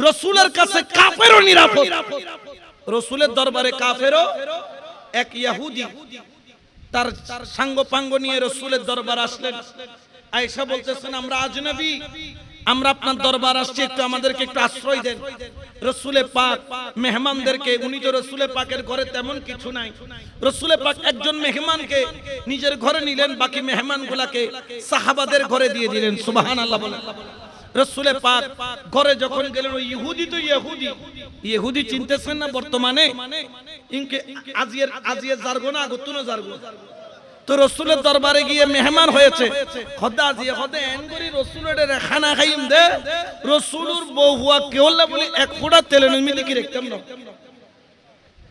রাসূলের কাছে কাফেরও নিরাপদ। রাসূলের দরবারে কাফেরও, এক ইহুদি তার সাঙ্গপাঙ্গ নিয়ে রাসূলের দরবার আসলেন। আয়েশা বলতেছেন, আমরা আজনবী, আমরা আপনার দরবার আসছি, একটু আমাদেরকে একটু আশ্রয় দেন। রাসূলে পাক মেহমানদেরকে, উনি তো রাসূলে পাকের ঘরে তেমন কিছু নাই, রাসূলে পাক একজন মেহমানকে নিজের ঘরে নিলেন, বাকি মেহমানগুলোকে সাহাবাদের ঘরে দিয়ে দিলেন। সুবহানাল্লাহ বলেন। রাসূলে পাক ঘরে যখন গেলেন, ওই ইহুদি তো ইহুদি চিনতেছেন না বর্তমানে, ইনকে আজিয়ে জারগো না আগতুনো জারগো। তো রাসূলের দরবারে গিয়ে মেহমান হয়েছে, খোদা জিয়ে খোদা এনগরি রাসূলের খানা খাইম দে, রাসূলুর বউ হুয়া কেওলা বলি এক ফোঁটা তেল মিলি কি রাখতাম না,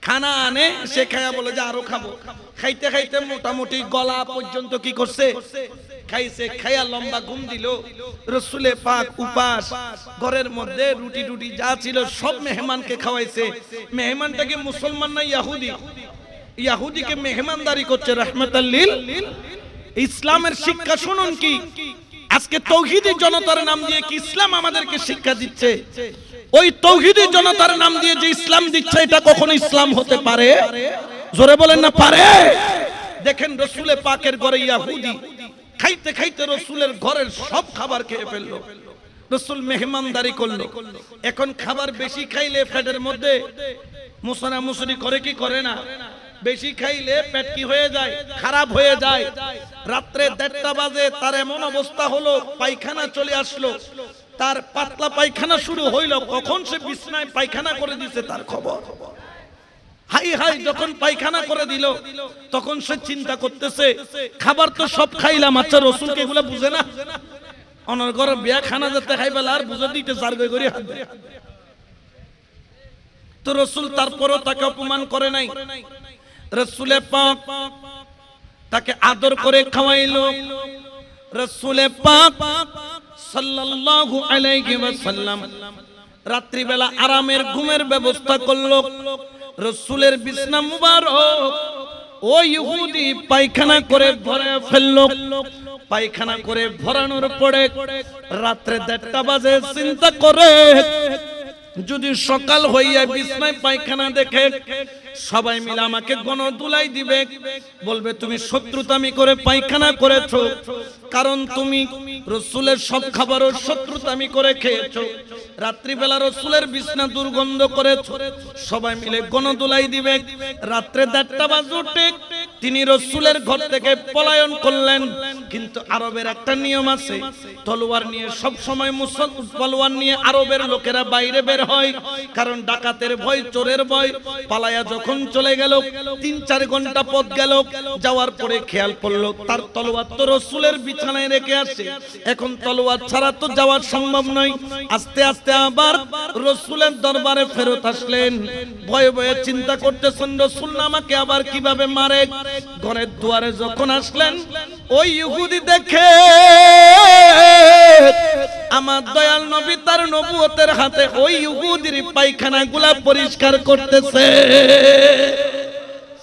খানা আনে, সে খায়া বলে যে আরো খাবো। খাইতে খাইতে মোটামুটি গলা পর্যন্ত কি করছে, খাইছে। খায়া লম্বা ঘুম দিল। রাসূলে পাক উপাস, ঘরের মধ্যে রুটি টুটি যা ছিল সব মেহমানকে খাওয়াইছে। মেহমানটাকে মুসলমান না ইহুদি, ইহুদিকে মেহমানদারি করছে রাহমাতাল লিল। ইসলামের শিক্ষা শুনুন কি, আজকে তৌহিদি জনতার নাম দিয়ে কি ইসলাম আমাদেরকে শিক্ষা দিচ্ছে, ওই তৌহিদি জনতার নাম দিয়ে যে ইসলাম দিচ্ছে, এটা কখনো ইসলাম হতে পারে? জোরে বলেন না পারে। দেখেন রাসূলে পাকের ঘরে ইহুদি খাইতে খাইতে রাসূলের ঘরের সব খাবার খেয়ে ফেললো। রাসূল মেহমানদারি করলো। এখন খাবার বেশি খাইলে পেটের মধ্যে মুসরা মুসরি করে কি করে না, বেশি খাইলে পেট কি হয়ে যায়, খারাপ হয়ে যায়। রাত্রে 1:30 বাজে তার এমন অবস্থা হলো, পায়খানা চলে আসলো, তার পাতলা পায়খানা শুরু হইল। কখন সে বিছনায় পায়খানা করে দিছে তার খবর। হাই হাই যখন পায়খানা করে দিল, তখন সে চিন্তা করতেছে, খাবার তো সব খাইলাম, আচ্ছা রাসূলকে এগুলা বুঝে না, অনর্গর বিয়া খানা যেতে খাইবেলা আর বুঝে দিতে জারগই করে হাত দেয়। তো রাসূল তারপরও তাকে অপমান করে নাই। রাসূলে পাক তাকে আদর করে খাওয়াইলো। রাসূলে পাক সাল্লাল্লাহু আলাইহি ওয়াসাল্লাম রাত্রি বেলা আরামের ঘুমের ব্যবস্থা করলো। রাসূলের বিছনা মুবারক ওই ইহুদি পায়খানা করে ভরে ফেললো। পায়খানা করে ভরানোর পরে রাত্রে 1:30 বাজে চিন্তা করে, যদি সকাল হইয়া বিছনায় পায়খানা দেখে সবাই মিলে আমাকে গণধুলাই দিবে, বলবে তুমি শত্রুতামি করে পায়খানা করেছো, কারণ তুমি রাসূলের সব খাবারও শত্রুতামি করে খেয়েছো। রাত্রিবেলা রাসূলের বিছনা দুর্গন্ধ করেছো, সবাই মিলে গণধুলাই দিবে। রাত্রে 1:30 বাজে তিনি রাসূলের ঘর থেকে পলায়ন করলেন। কিন্তু আরবের একটা নিয়ম আছে, তলোয়ার নিয়ে সব সময় তলোয়ার নিয়ে আরবের লোকেরা বাইরে বের হয়, কারণ ডাকাতের ভয়, চোরের ভয়। পালায়া যখন চলে গেল, 3-4 ঘন্টা পথ গেল, যাওয়ার পরে খেয়াল পড়লো তার তলোয়ার তো রাসূলের বিছানায় রেখে আসে। এখন তলোয়ার ছাড়া তো যাওয়া সম্ভব নয়। আস্তে আস্তে আবার রাসূলের দরবারে ফেরত আসলেন। ভয়ে ভয়ে চিন্তা করতেছেন, রাসূল আমাকে আবার কিভাবে মারে। ঘরের দুয়ারে যখন আসলেন, ওই ইহুদি দেখে আমার দয়াল নবী তার নবুয়তের হাতে ওই ইহুদির পায়খানাগুলা পরিষ্কার করতেছে।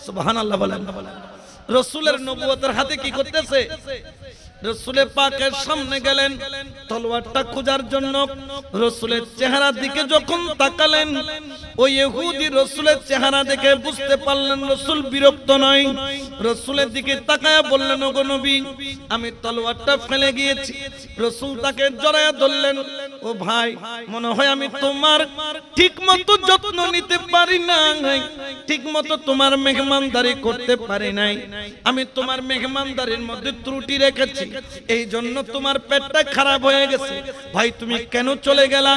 সুবহানাল্লাহ বলেন। রাসূলের নবুয়তের হাতে কি করতেছে? রাসূলে পাকের সামনে গেলেন তলোয়ারটা খোঁজার জন্য। রাসূলের চেহারার দিকে যখন তাকালেন, ওই ইহুদি রাসূলের চেহারা দেখে বুঝতে পারলেন রাসূল বিরক্ত নয়। রাসূলের দিকে তাকায়া বললেন, ওগো নবী, আমি তলোয়ারটা ফেলে গিয়েছি। রাসূল তাকে জড়ায়া ধরলেন, ও ভাই, মনে হয় আমি তোমার ঠিকমতো যত্ন নিতে পারি নাই, ঠিকমতো তোমার মেহমানদারি করতে পারি নাই। আমি তোমার মেহমানদারির মধ্যে ত্রুটি রেখেছি, এই জন্য তোমার পেটটা খারাপ হয়ে গেছে। ভাই তুমি কেন চলে গেলা?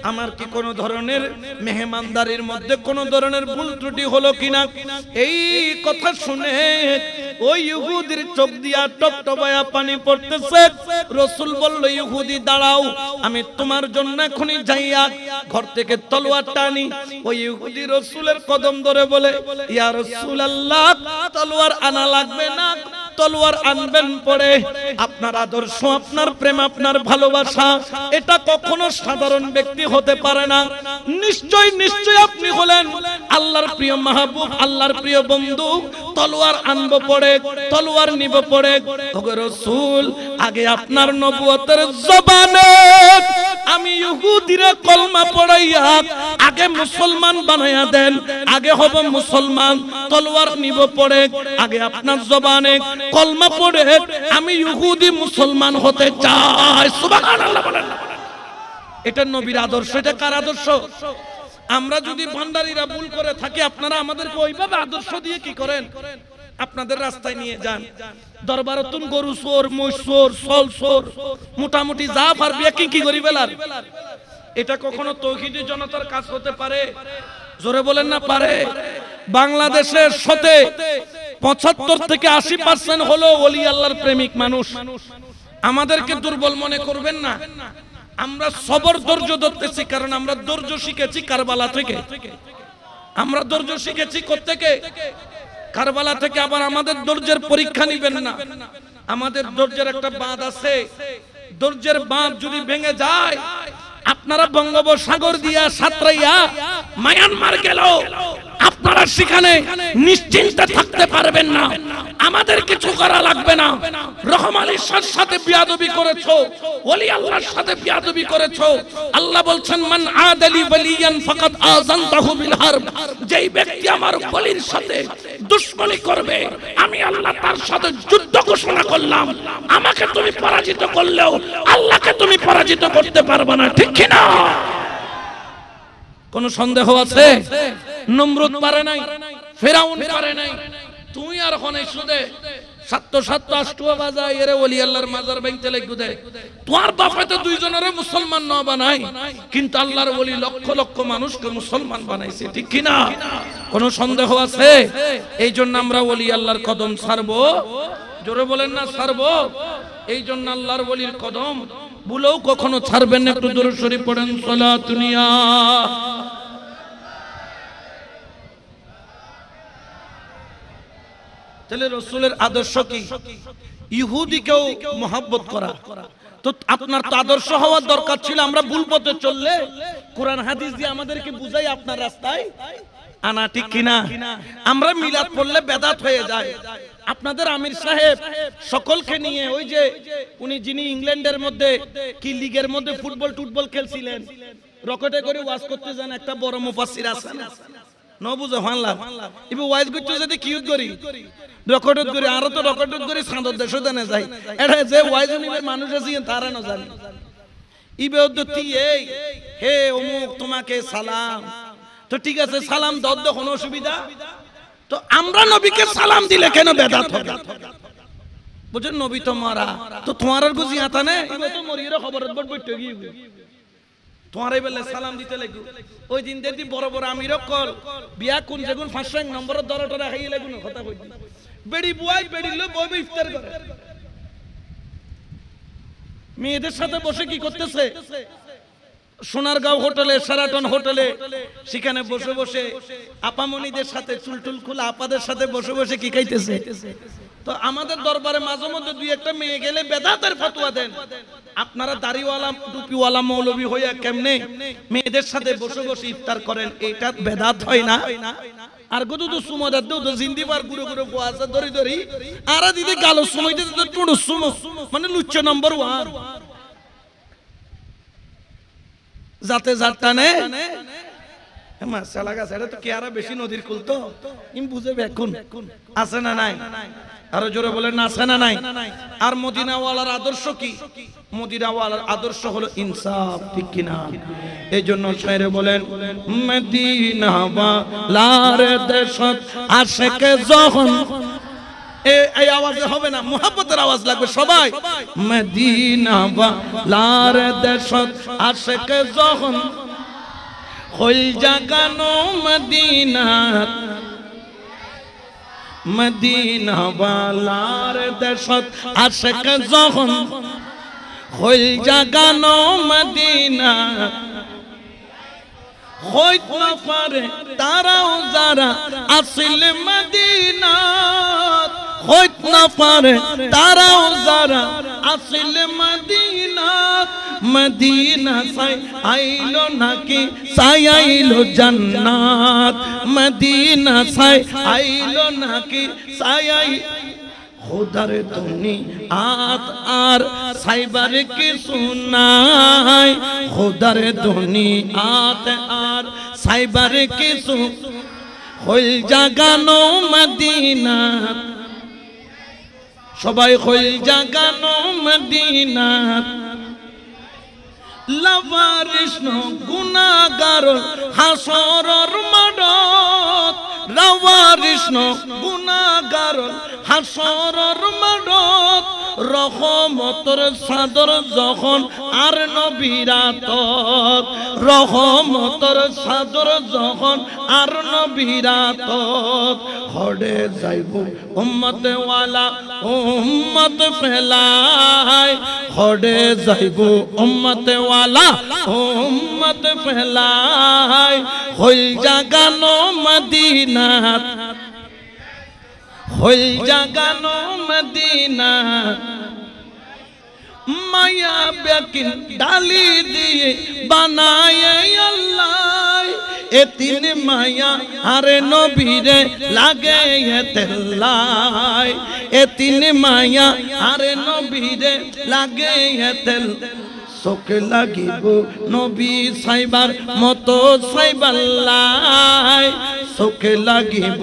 আমার কি কোনো ধরনের মেহমানদারির মধ্যে কোনো ধরনের ভুল ত্রুটি হলো কিনা? এই কথা শুনে ওই ইহুদির চোখ দিয়া টপটপায়া পানি পড়তেছে। রাসূল বলল, ইহুদি দাঁড়াও, আমি তোমার জন্য এখনই যাইয়া ঘর থেকে তলোয়ারটা আনি। ওই ইহুদি রাসূলের কদম ধরে বলে, ইয়া রাসূলুল্লাহ, তলোয়ার আনা লাগবে না, তলোয়ার আনবেন পরে। আপনার আদর্শ, আপনার প্রেম, আপনার ভালোবাসা, এটা কখনো সাধারণ ব্যক্তি হতে পারে না। নিশ্চয় নিশ্চয় আপনি হলেন আল্লাহর প্রিয় মাহবুব, আল্লাহর প্রিয় বন্ধু। তলোয়ার আনবো পরে, তলোয়ার নিব পরে। ওগো রাসূল, আগে আপনার নবুয়তের জবানে আমি ইহুদিরা কলমা পড়াইয়া আগে মুসলমান বানাইয়া দেন, আগে হব মুসলমান, তলোয়ার নিব পড়ে, আগে আপনার জবানে কলমা পড়ে আমি ইহুদি মুসলমান হতে চাই। সুবহানাল্লাহ বলেন। এটা নবীর আদর্শ। এটা কার আদর্শ? আমরা যদি ভান্ডারীরা ভুল করে থাকি, আপনারা আমাদেরকে ওইভাবে আদর্শ দিয়ে কি করেন? আপনাদের রাস্তায় নিয়ে যান। দরবারতুন গরু চোর, মহিষ চোর, সল চোর, মোটামুটি যা পারবি কি করি বেলার। এটা কখনো তৌহিদি জনতার কাজ হতে পারে? জোরে বলেন না পারে। বাংলাদেশের সাথে 75 থেকে 80% হলো ওলি আল্লাহর প্রেমিক মানুষ। আমাদেরকে দুর্বল মনে করবেন না। আমরা সবর ধৈর্য ধরতেছি, কারণ আমরা ধৈর্য শিখেছি কারবালা থেকে। আমরা ধৈর্য শিখেছি কোত্থেকে? কারবালা থেকে। আবার আমাদের ধৈর্যের পরীক্ষা নিবেন না। আমাদের ধৈর্যের একটা বাঁধ আছে। ধৈর্যের বাঁধ যদি ভেঙে যায়, আপনারা বঙ্গোপসাগর দিয়া সাঁতরাইয়া মায়ানমার গেল, আপনারা সেখানে নিশ্চিন্তে থাকতে পারবেন না। আমাদের কিছু করা লাগবে না। রহমান ঈশ্বরের সাথে বিয়াদবি করেছো, ওলি আল্লাহর সাথে বিয়াদবি করেছো। আল্লাহ বলছেন মান আদালি ওয়ালিয়ান ফাকাদ আযানতাহু বিল হারব। যেই ব্যক্তি আমার ওলির সাথে দুশমনি করবে, আমি আল্লাহ তার সাথে যুদ্ধ ঘোষণা করলাম। আমাকে তুমি পরাজিত করলেও আল্লাহকে তুমি পরাজিত করতে পারবে না, ঠিক কি না? কোন সন্দেহ আছে? নমরুদ পারে নাই, ফেরাউন পারে নাই, তুই আর হনে সুদে সাতটো আষ্টুয়া বাজা এরে ওলি আল্লাহর মাজার ভাঙতে লাগু দে। তোমার বাপে তো দুইজনের মুসলমান না বানাই, কিন্তু আল্লাহর ওলি লক্ষ লক্ষ মানুষকে মুসলমান বানাইছে, ঠিক কি না? কোন সন্দেহ আছে? এই জন্য আমরা ওলি আল্লাহর কদম ছাড়বো। জোরে বলেন না ছাড়বো। এই জন্য আল্লাহর ওলির কদম ভুলেও কখনো ছাড়বেন না। একটু দরুদ শরীফ পড়েন। সালাতুনিয়া তাহলে রাসূলের আদর্শ কি? ইহুদিকেও মহব্বত করা। তো আপনার তো আদর্শ হওয়ার দরকার ছিল। আমরা ভুল পথে চললে কোরআন হাদিস দিয়ে আমাদেরকে বুঝাই আপনার রাস্তায় আনা, ঠিক কিনা? আমরা মিলাদ পড়লে বেদাত হয়ে যায়। আপনাদের আমির সাহেব সকলকে নিয়ে ওই যে উনি যিনি ইংল্যান্ডের মধ্যে কি লিগের মধ্যে ফুটবল খেলছিলেন, রকেটে করে ওয়াজ করতে যান, একটা বড় মুফাসসির আছেন ন বুঝে হানলা ইবে ওয়াজ করতে যদি কিউট করি রকেটত করি, আরো তো রকেটত করি সাঁদর দেশে দেনে যায়। এটা যে ওয়াজ নিবে মানুষ আছে তারা না জানে। ইবে ওদ্দতি এই হে অমুক তোমাকে সালাম, তো ঠিক আছে সালাম দাও, কোনো অসুবিধা? তো আমরা নবীকে সালাম দিলে কেন বেদাত হবে? বুঝেন, নবী তো মারা, তো তোমার আর বুঝি আতা নে ইবে তো মরিয়ের খবরত বড় বড় গিয়ে তোমারই বেলে সালাম দিতে লাগু। ওই দিন দেখি বড় বড় আমির কল বিয়া কোন যেগুন 5 নম্বরের দরটা রাখাই লাগুন কথা কই বেড়ি বুয়াই বেড়িল বই ইফতার করে মেয়েদের সাথে বসে কি করতেছে? সোনারগাঁও হোটেলে, সেরাটন হোটেলে, সেখানে বসে বসে আপামনিদের সাথে চুলটুল খোলা আপাদের সাথে বসে বসে কি খাইতেছে। তো আমাদের দরবারে মাঝে মধ্যে দুই একটা মেয়ে গেলে বেদাতের ফতোয়া দেন। আপনারা দাড়িওয়ালা টুপিওয়ালা মৌলবী হইয়া কেমনে মেয়েদের সাথে বসে বসে ইফতার করেন? এটা বেদাত হয় না? আর কত তো সুমদার তো জিন্দিবার গুরু গুরু আছে ধরি ধরি আর দিদি গালো সময়তে তো টুডু সুমো মানে লুচ্চ নাম্বার 1 যাতে জাটানে মাশাআল্লাহ গাছ। এটা তো কেয়ারা বেশি নদীর কুল তো ইম বুঝে বেকুন আছে না নাই? আরো জোরে বলেন না আছে না নাই? আর মদিনাওয়ালার আদর্শ কি? মদিনাওয়ালার আদর্শ হলো ইনসাফ, ঠিক কি না? এই জন্য শায়রে বলেন মদিনাওয়ালার দেশত আশিকে যখন এই আওয়াজে হবে না, মুহাব্বতের আওয়াজ লাগবে সবাই। মদিনাওয়ালার দেশত আশিকে যখন হইল জাগানো মদিনাত, মদিনাওয়ালার দেশত আশিক যখন হইল জাগানো মদিনাত, হইত না পারে তারাও যারা আসিল মদিনাত, হইত না পারে তারাও যারা আসিল মদিনাত। মদিনা সাই আইলো নাকি সাই আইলো জান্নাত, মদিনা সাই আইলো নাকি সাই আই খোদার দুনিয়াত আর সাইবার কিছু নাই, খোদার দুনিয়াত আর সাইবার কিছু হইল জাগানো মদিনা, সবাই হইল জাগানো মদিনা। লাভারিষ্ণ গুনাহগার হাসরের মাঠত, লাভারিষ্ণ গুনাহগার হাসরের মাঠত, রহমতের চাদর যখন আর নবীরাতত, রহমতের চাদর যখন আর নবীরাতত, হড়ে যাইব উম্মতে ওয়ালা উম্মত ফেলাই, হড়ে যাইব উম্মতে ওয়ালা উম্মত ফেলাই, হইল জাগানো মদিনাত, হইল জাগানো মদিনাত। মায়া বেকিন ডালি দিয়ে বানায় আল্লাহ, এ তিন মায়া আরে নবীরে লাগে তেল্লাই, এ তিন মায়া আরে নবীরে লাগে তেল। চোখে লাগিব নবী সাইবার মতো সাইবাল্লাই, চোখে লাগিব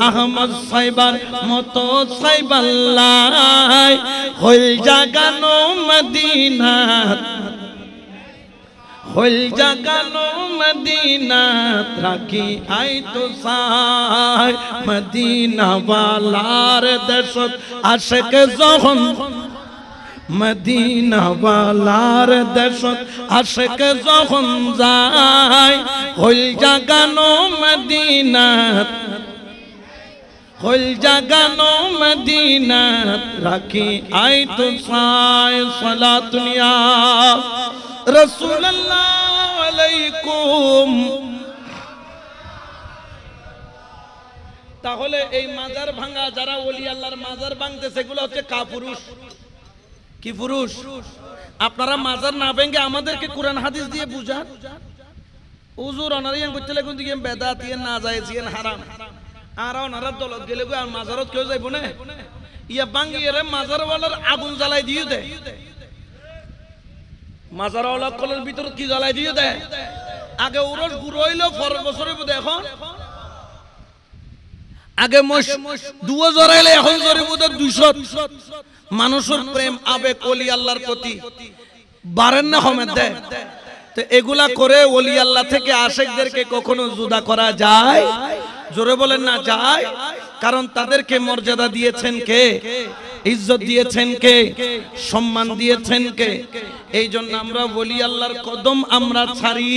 আহমদ সাইবার মতো সাইবাল্লাই, হইল জাগানো মদিনাত, হইল জাগানো মদিনাত। রাখি আই তো সাই মদিনা ওয়ালার দেশত আশিক যখন, মদিনা ওয়ালার দেশত আশিক যখন যায়, হইল জাগানো মদিনাত, হইল জাগানো মদিনাত। রাখি আই তো সাই সালাতুন ইয়া রাসূলুল্লাহ আলাইকুম। তাহলে এই মাজার ভাঙা যারা ওলি আল্লাহর মাজার ভাঙতেছে সেগুলো হচ্ছে কাপুরুষ। কি পুরুষ? আপনারা মাজার না ভেঙে আমাদেরকে কোরআন হাদিস দিয়ে বুঝান। হুজুর অনারিয়ান করতে লাগুন দিকে বেদাত ইয়ে না যায় জিয়ান হারাম, আর ওনারা দলত গেলে আর মাজারত কেউ যাইব না, ইয়া ভাঙিয়ে মাজারওয়ালার আগুন জ্বালাই দিয়ে দেয়, মাজারওয়ালা কলের ভিতরে কি জ্বালাই দিয়ে দেয়। আগে উরস গুঁড়ো হইলো পরের বছরে বোধ, এখন আগে দুয়ো জড়াইলে এখন জড়ি বোধ 200। মানুষের প্রেম আবেগ ওলি আল্লাহর প্রতি বাড়েন না কমে দেয়। তো এগুলা করে ওলি আল্লাহ থেকে আশিকদেরকে কখনো জুদা করা যায়? জোরে বলেন না যায়। কারণ তাদেরকে মর্যাদা দিয়েছেন কে, ইজ্জত দিয়েছেন কে, সম্মান দিয়েছেন কে। এই জন্য আমরা ওলি আল্লাহর কদম আমরা ছাড়ি